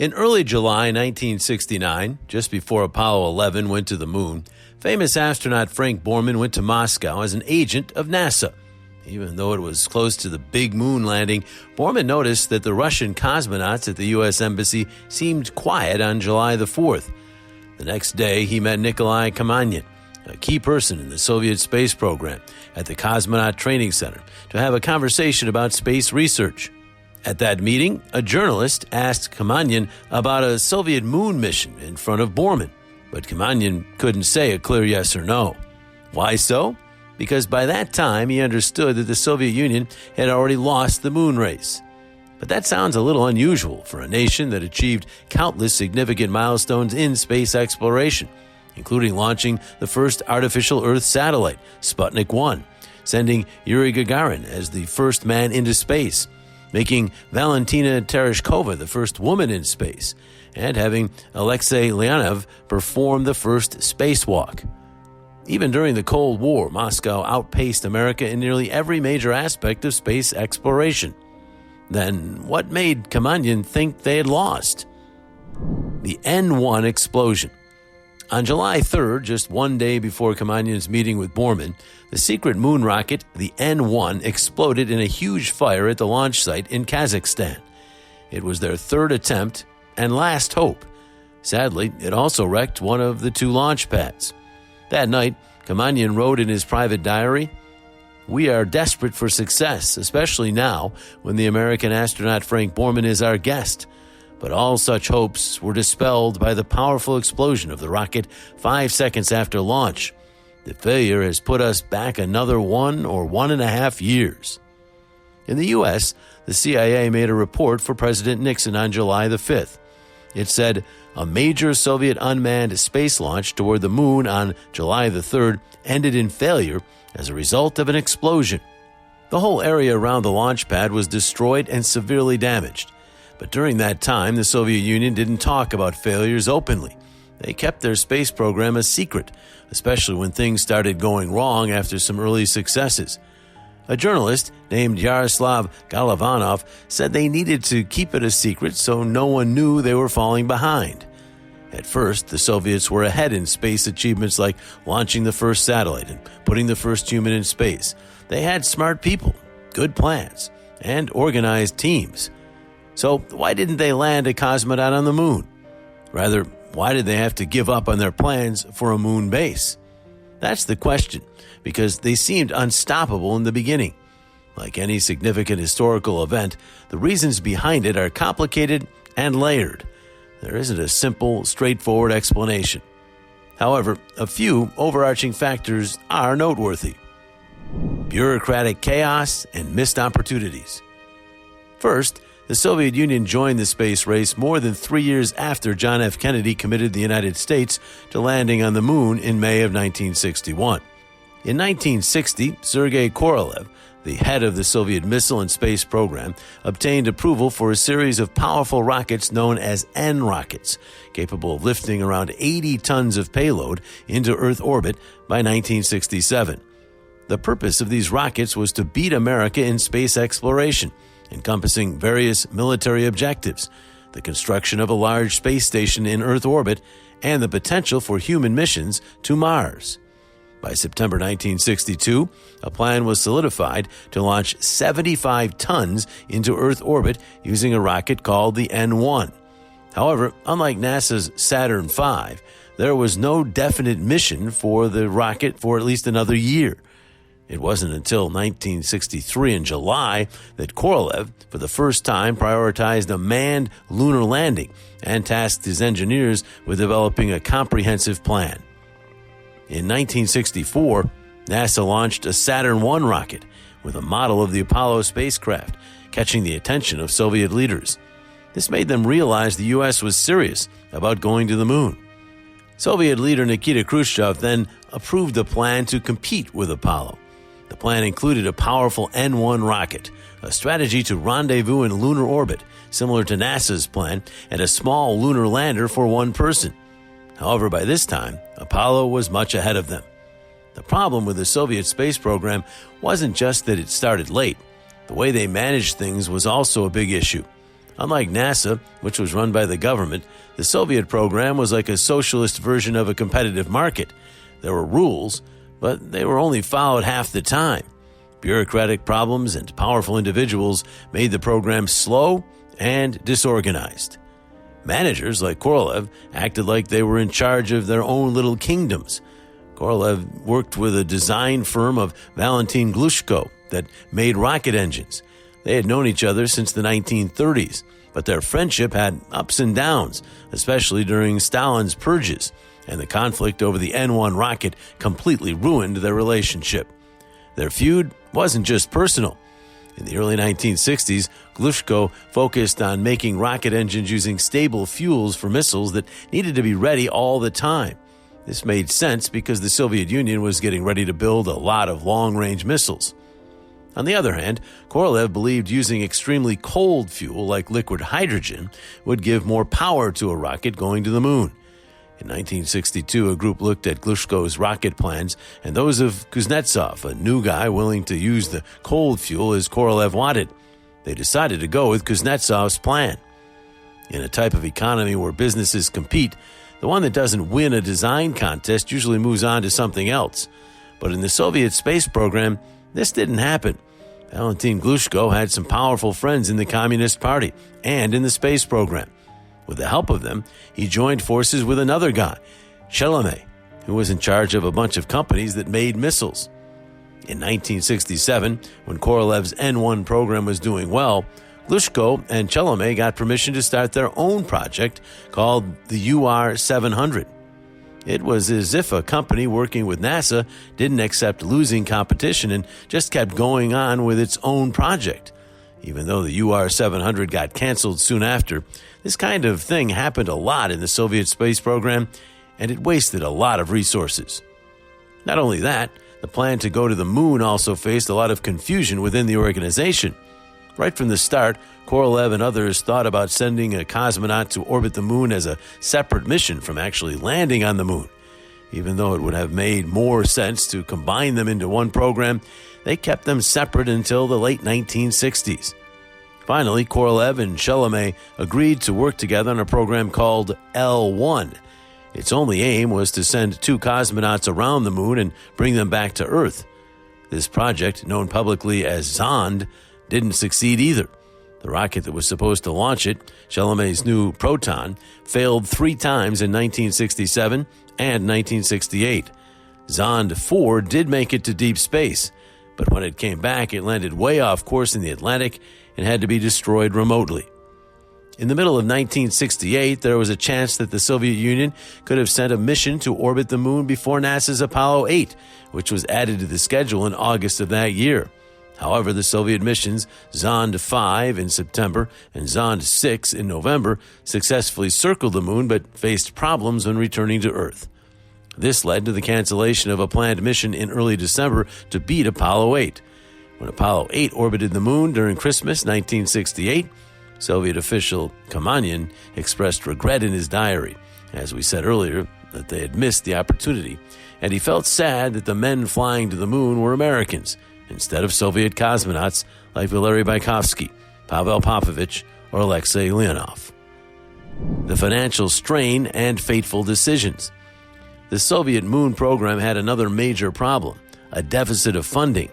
In early July 1969, just before Apollo 11 went to the moon, famous astronaut Frank Borman went to Moscow as an agent of NASA. Even though it was close to the big moon landing, Borman noticed that the Russian cosmonauts at the U.S. Embassy seemed quiet on July the 4th. The next day, he met Nikolai Kamanin, a key person in the Soviet space program, at the Cosmonaut Training Center to have a conversation about space research. At that meeting, a journalist asked Kamanin about a Soviet moon mission in front of Borman, but Kamanin couldn't say a clear yes or no. Why so? Because by that time he understood that the Soviet Union had already lost the moon race. But that sounds a little unusual for a nation that achieved countless significant milestones in space exploration, including launching the first artificial Earth satellite, Sputnik 1, sending Yuri Gagarin as the first man into space, making Valentina Tereshkova the first woman in space, and having Alexei Leonov perform the first spacewalk. Even during the Cold War, Moscow outpaced America in nearly every major aspect of space exploration. Then, what made Kamanin think they had lost? The N1 explosion. On July 3rd, just one day before Kamanin's meeting with Borman, the secret moon rocket, the N1, exploded in a huge fire at the launch site in Kazakhstan. It was their third attempt and last hope. Sadly, it also wrecked one of the two launch pads. That night, Kamanin wrote in his private diary, "We are desperate for success, especially now when the American astronaut Frank Borman is our guest. But all such hopes were dispelled by the powerful explosion of the rocket 5 seconds after launch. The failure has put us back another 1 or 1.5 years." In the U.S., the CIA made a report for President Nixon on July the 5th. It said, a major Soviet unmanned space launch toward the moon on July the 3rd ended in failure as a result of an explosion. The whole area around the launch pad was destroyed and severely damaged. But during that time, the Soviet Union didn't talk about failures openly. They kept their space program a secret, especially when things started going wrong after some early successes. A journalist named Yaroslav Golovanov said they needed to keep it a secret so no one knew they were falling behind. At first, the Soviets were ahead in space achievements like launching the first satellite and putting the first human in space. They had smart people, good plans, and organized teams. So why didn't they land a cosmonaut on the moon? Rather, why did they have to give up on their plans for a moon base? That's the question, because they seemed unstoppable in the beginning. Like any significant historical event, the reasons behind it are complicated and layered. There isn't a simple, straightforward explanation. However, a few overarching factors are noteworthy. Bureaucratic chaos and missed opportunities. First, the Soviet Union joined the space race more than 3 years after John F. Kennedy committed the United States to landing on the moon in May of 1961. In 1960, Sergei Korolev, the head of the Soviet missile and space program, obtained approval for a series of powerful rockets known as N rockets, capable of lifting around 80 tons of payload into Earth orbit by 1967. The purpose of these rockets was to beat America in space exploration, encompassing various military objectives, the construction of a large space station in Earth orbit, and the potential for human missions to Mars. By September 1962, a plan was solidified to launch 75 tons into Earth orbit using a rocket called the N1. However, unlike NASA's Saturn V, there was no definite mission for the rocket for at least another year. It wasn't until 1963 in July that Korolev, for the first time, prioritized a manned lunar landing and tasked his engineers with developing a comprehensive plan. In 1964, NASA launched a Saturn I rocket with a model of the Apollo spacecraft, catching the attention of Soviet leaders. This made them realize the U.S. was serious about going to the moon. Soviet leader Nikita Khrushchev then approved a plan to compete with Apollo. The plan included a powerful N1 rocket, a strategy to rendezvous in lunar orbit, similar to NASA's plan, and a small lunar lander for one person. However, by this time, Apollo was much ahead of them. The problem with the Soviet space program wasn't just that it started late. The way they managed things was also a big issue. Unlike NASA, which was run by the government, the Soviet program was like a socialist version of a competitive market. There were rules, but they were only followed half the time. Bureaucratic problems and powerful individuals made the program slow and disorganized. Managers like Korolev acted like they were in charge of their own little kingdoms. Korolev worked with a design firm of Valentin Glushko that made rocket engines. They had known each other since the 1930s, but their friendship had ups and downs, especially during Stalin's purges, and the conflict over the N-1 rocket completely ruined their relationship. Their feud wasn't just personal. In the early 1960s, Glushko focused on making rocket engines using stable fuels for missiles that needed to be ready all the time. This made sense because the Soviet Union was getting ready to build a lot of long-range missiles. On the other hand, Korolev believed using extremely cold fuel like liquid hydrogen would give more power to a rocket going to the moon. In 1962, a group looked at Glushko's rocket plans and those of Kuznetsov, a new guy willing to use the cold fuel as Korolev wanted. They decided to go with Kuznetsov's plan. In a type of economy where businesses compete, the one that doesn't win a design contest usually moves on to something else. But in the Soviet space program, this didn't happen. Valentin Glushko had some powerful friends in the Communist Party and in the space program. With the help of them, he joined forces with another guy, Chelomey, who was in charge of a bunch of companies that made missiles. In 1967, when Korolev's N-1 program was doing well, Glushko and Chelomey got permission to start their own project called the UR-700. It was as if a company working with NASA didn't accept losing competition and just kept going on with its own project. Even though the UR-700 got canceled soon after, this kind of thing happened a lot in the Soviet space program, and it wasted a lot of resources. Not only that, the plan to go to the moon also faced a lot of confusion within the organization. Right from the start, Korolev and others thought about sending a cosmonaut to orbit the moon as a separate mission from actually landing on the moon. Even though it would have made more sense to combine them into one program, they kept them separate until the late 1960s. Finally, Korolev and Chelomey agreed to work together on a program called L-1. Its only aim was to send 2 cosmonauts around the moon and bring them back to Earth. This project, known publicly as Zond, didn't succeed either. The rocket that was supposed to launch it, Chelomey's new Proton, failed 3 times in 1967 and 1968. Zond 4 did make it to deep space, but when it came back, it landed way off course in the Atlantic and had to be destroyed remotely. In the middle of 1968, there was a chance that the Soviet Union could have sent a mission to orbit the moon before NASA's Apollo 8, which was added to the schedule in August of that year. However, the Soviet missions Zond 5 in September and Zond 6 in November successfully circled the moon but faced problems when returning to Earth. This led to the cancellation of a planned mission in early December to beat Apollo 8. When Apollo 8 orbited the moon during Christmas 1968, Soviet official Kamanin expressed regret in his diary, as we said earlier, that they had missed the opportunity, and he felt sad that the men flying to the moon were Americans, instead of Soviet cosmonauts like Valery Bykovsky, Pavel Popovich, or Alexei Leonov. The financial strain and fateful decisions. The Soviet moon program had another major problem, a deficit of funding.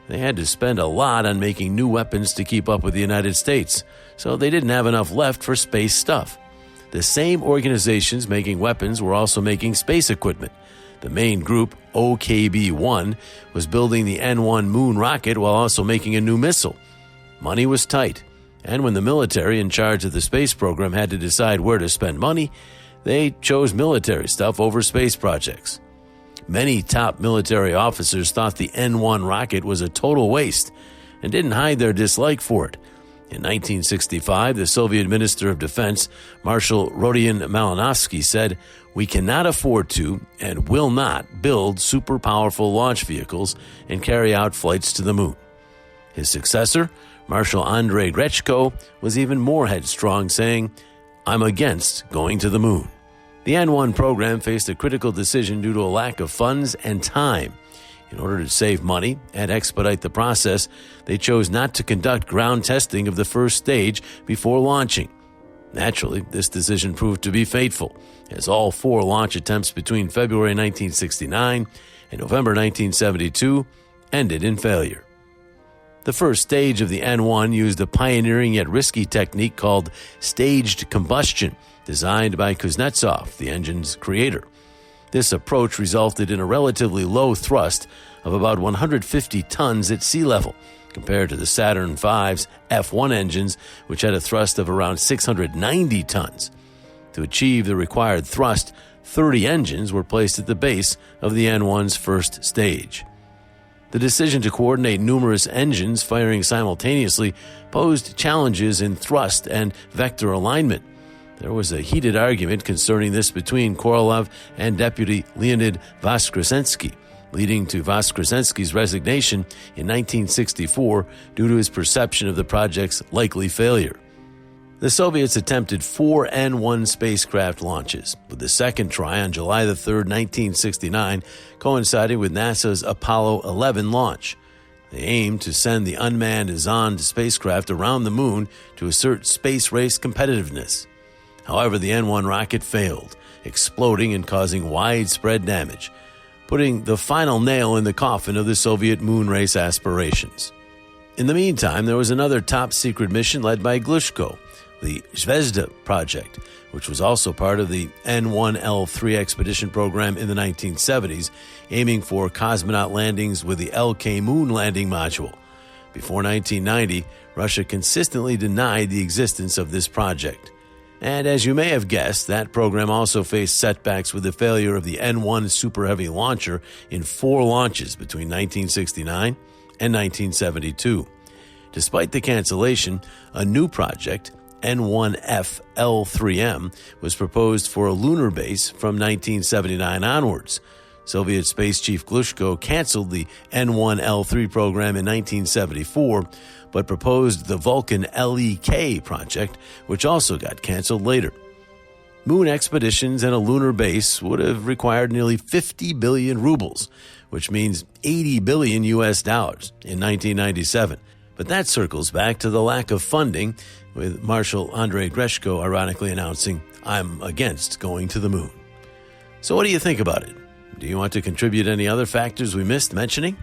They had to spend a lot on making new weapons to keep up with the United States, so they didn't have enough left for space stuff. The same organizations making weapons were also making space equipment. The main group, OKB-1, was building the N-1 moon rocket while also making a new missile. Money was tight, and when the military in charge of the space program had to decide where to spend money, they chose military stuff over space projects. Many top military officers thought the N-1 rocket was a total waste and didn't hide their dislike for it. In 1965, the Soviet Minister of Defense, Marshal Rodion Malinowski, said, "We cannot afford to and will not build super-powerful launch vehicles and carry out flights to the moon." His successor, Marshal Andrei Grechko, was even more headstrong, saying, "I'm against going to the moon." The N-1 program faced a critical decision due to a lack of funds and time. In order to save money and expedite the process, they chose not to conduct ground testing of the first stage before launching. Naturally, this decision proved to be fateful, as all 4 launch attempts between February 1969 and November 1972 ended in failure. The first stage of the N1 used a pioneering yet risky technique called staged combustion, designed by Kuznetsov, the engine's creator. This approach resulted in a relatively low thrust of about 150 tons at sea level, compared to the Saturn V's F1 engines, which had a thrust of around 690 tons. To achieve the required thrust, 30 engines were placed at the base of the N1's first stage. The decision to coordinate numerous engines firing simultaneously posed challenges in thrust and vector alignment. There was a heated argument concerning this between Korolev and Deputy Leonid Voskresensky, leading to Voskresensky's resignation in 1964 due to his perception of the project's likely failure. The Soviets attempted 4 N1 spacecraft launches, with the second try on July 3, 1969, coinciding with NASA's Apollo 11 launch. They aimed to send the unmanned Zond spacecraft around the moon to assert space race competitiveness. However, the N1 rocket failed, exploding and causing widespread damage, putting the final nail in the coffin of the Soviet moon race aspirations. In the meantime, there was another top-secret mission led by Glushko, the Zvezda project, which was also part of the N1L3 expedition program in the 1970s, aiming for cosmonaut landings with the LK moon landing module. Before 1990, Russia consistently denied the existence of this project. And as you may have guessed, that program also faced setbacks with the failure of the N1 Super Heavy launcher in 4 launches between 1969 and 1972. Despite the cancellation, a new project, N1F L3M, was proposed for a lunar base from 1979 onwards. Soviet Space Chief Glushko canceled the N1L3 program in 1974, but proposed the Vulcan LEK project, which also got canceled later. Moon expeditions and a lunar base would have required nearly 50 billion rubles, which means 80 billion US dollars in 1997. But that circles back to the lack of funding, with Marshal Andrei Greshko ironically announcing, "I'm against going to the moon." So what do you think about it? Do you want to contribute any other factors we missed mentioning?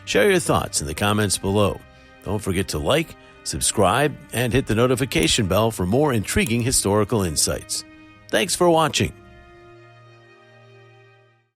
Share your thoughts in the comments below. Don't forget to like, subscribe, and hit the notification bell for more intriguing historical insights. Thanks for watching.